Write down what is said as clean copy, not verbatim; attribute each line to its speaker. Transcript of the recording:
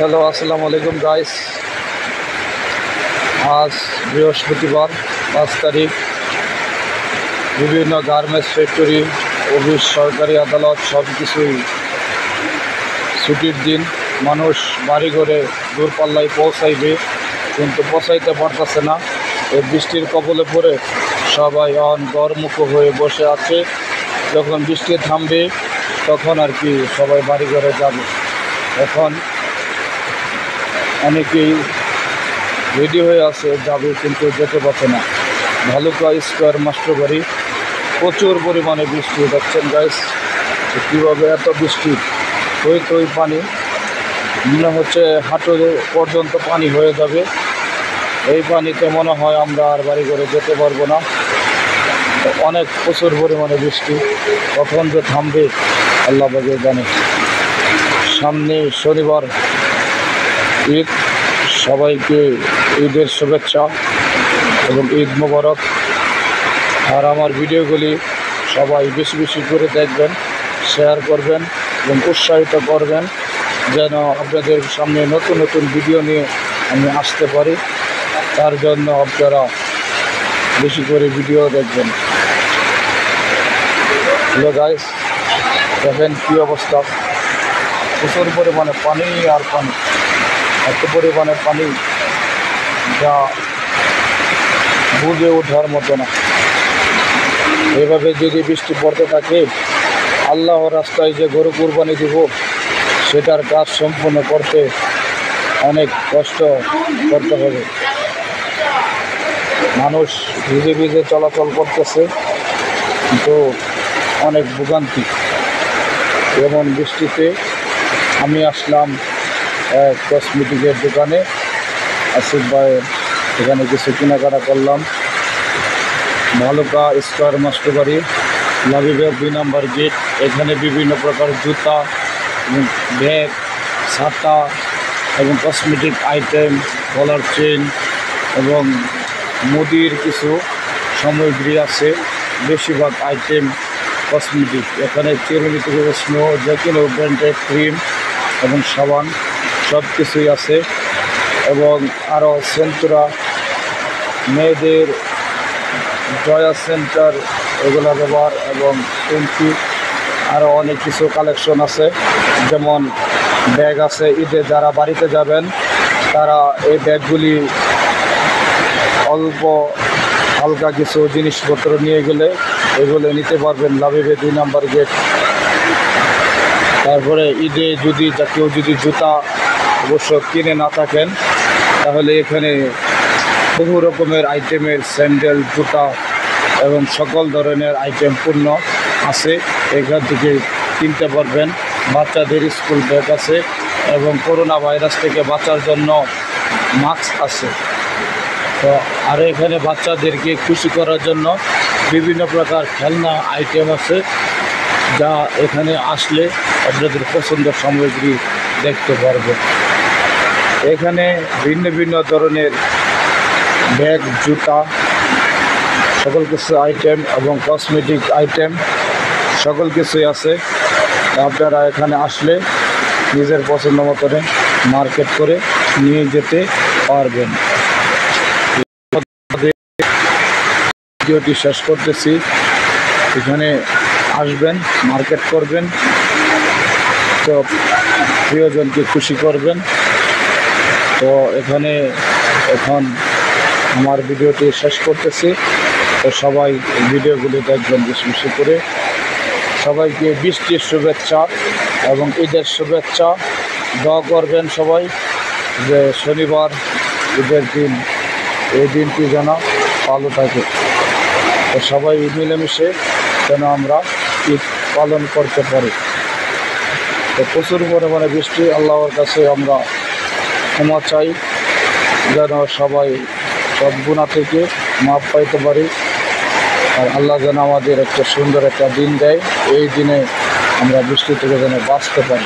Speaker 1: Hello, আসসালামু আলাইকুম guys. আজ বৃহস্পতিবার 5 তারিখ। বিভিন্ন গার্মেন্টস ফ্যাক্টরি, অফিস, সরকারি আদালত সব কিছুই ছুটির দিন। মানুষ বাড়ি ঘরে দূরপাল্লায় পৌঁছাইবে, কিন্তু পৌঁছাইতে পারতেছে না। এই বৃষ্টির কবলে পড়ে সবাই ঘরমুখো হয়ে বসে আছে। যখন বৃষ্টি থামবে তখন আর কি সবাই বাড়ি ঘরে যাবে। এখন অনেকেই রেডি হয়ে আছে যাবে, কিন্তু যেতে পারছে না। ভালুকা স্কোয়ার মাস্টার বাড়ি প্রচুর পরিমাণে বৃষ্টি। দেখছেন গাইস কীভাবে এত বৃষ্টি, থই পানি, মনে হচ্ছে হাঁটু পর্যন্ত পানি হয়ে যাবে। এই পানিতে মনে হয় আমরা আর বাড়ি করে যেতে পারবো না। অনেক প্রচুর পরিমাণে বৃষ্টি, কখন যে থামবে আল্লাহ পাক জানে। সামনে শনিবার ঈদ, সবাইকে ঈদের শুভেচ্ছা এবং ঈদ মোবারক। আর আমার ভিডিওগুলি সবাই বেশি বেশি করে দেখবেন, শেয়ার করবেন এবং উৎসাহিত করবেন, যেন আপনাদের সামনে নতুন নতুন ভিডিও নিয়ে আমি আসতে পারি। তার জন্য আপনারা বেশি করে ভিডিও দেখবেন। হ্যালো গাইস, দেখেন কী অবস্থা, প্রচুর পরিমাণে পানি আর পানি, এত পরিমাণে পানি যা বুঝে ওঠার মতো না। এভাবে যদি বৃষ্টি পড়তে থাকে, আল্লাহর রাস্তায় যে গরু কুরবানি দিব সেটার কাজ সম্পূর্ণ করতে অনেক কষ্ট করতে হবে। মানুষ ভিজে ভিজে চলাচল করতেছে, কিন্তু অনেক ভোগান্তি। এমন বৃষ্টিতে আমি আসলাম এক কসমেটিকের দোকানে, আসিফ ভাইয়ের, এখানে কিছু কেনাকাটা করলাম। ভালুকা স্কোয়ার মাস্টার বাড়ি, লাবিবের 2 নম্বর গেট। এখানে বিভিন্ন প্রকার জুতা এবং ব্যাগ, ছাতা এবং কসমেটিক আইটেম, গলার চেন এবং মুদির কিছু সামগ্রী আছে। বেশিরভাগ আইটেম কসমেটিক। এখানে চিরুনি থেকে স্নো, যে কোনো ব্র্যান্ডের ক্রিম এবং সাবান সব কিছুই আছে। এবং আরও সেন্টুরা, মেয়েদের জয়া সেন্টার, এগুলো ব্যবহার এবং পেন্টি, আরও অনেক কিছু কালেকশন আছে। যেমন ব্যাগ আছে, ঈদে যারা বাড়িতে যাবেন তারা এই ব্যাগগুলি অল্প হালকা কিছু জিনিসপত্র নিয়ে গেলে এগুলো নিতে পারবেন। লাবিবে 2 নম্বর গেট। তারপরে ঈদে যদি কেউ যদি জুতা অবশ্য কিনে না থাকেন, তাহলে এখানে বহু রকমের আইটেমের স্যান্ডেল, জুতা এবং সকল ধরনের আইটেম পূর্ণ আছে, এখান থেকে কিনতে পারবেন। বাচ্চাদের স্কুল ব্যাগ আছে এবং করোনা ভাইরাস থেকে বাঁচার জন্য মাস্ক আছে। তো আর এখানে বাচ্চাদেরকে খুশি করার জন্য বিভিন্ন প্রকার খেলনা আইটেম আছে, যা এখানে আসলে আপনাদের পছন্দের সামগ্রী দেখতে পারবেন। এখানে ভিন্ন ভিন্ন ধরনের ব্যাগ, জুতা, সকল কিছু আইটেম এবং কসমেটিক আইটেম সকল কিছুই আছে। আপনারা এখানে আসলে নিজের পছন্দ মতনে মার্কেট করে নিয়ে যেতে পারবেন। ভিডিওটি শেষ করতেছি। এখানে আসবেন, মার্কেট করবেন, তো প্রিয়জনকে খুশি করবেন। তো এখানে এখন আমার ভিডিওটি শেষ করতেছি। তো সবাই ভিডিওগুলি দেখবেন বেশি বেশি করে। সবাইকে বৃষ্টির শুভেচ্ছা এবং ঈদের শুভেচ্ছা। দোয়া করবেন সবাই যে শনিবার ঈদের দিন, এই দিনটি যেন ভালো থাকে। তো সবাই মিলেমিশে যেন আমরা ঈদ পালন করতে পারি। তো প্রচুর পরিমাণে বৃষ্টি, আল্লাহর কাছে আমরা ক্ষমা চাই যেন সবাই সব গুনাহ থেকে মাপ পাইতে পারি। আর আল্লাহ যেন আমাদের একটা সুন্দর একটা দিন দেয়, এই দিনে আমরা বৃষ্টি থেকে যেন বাঁচতে পারি।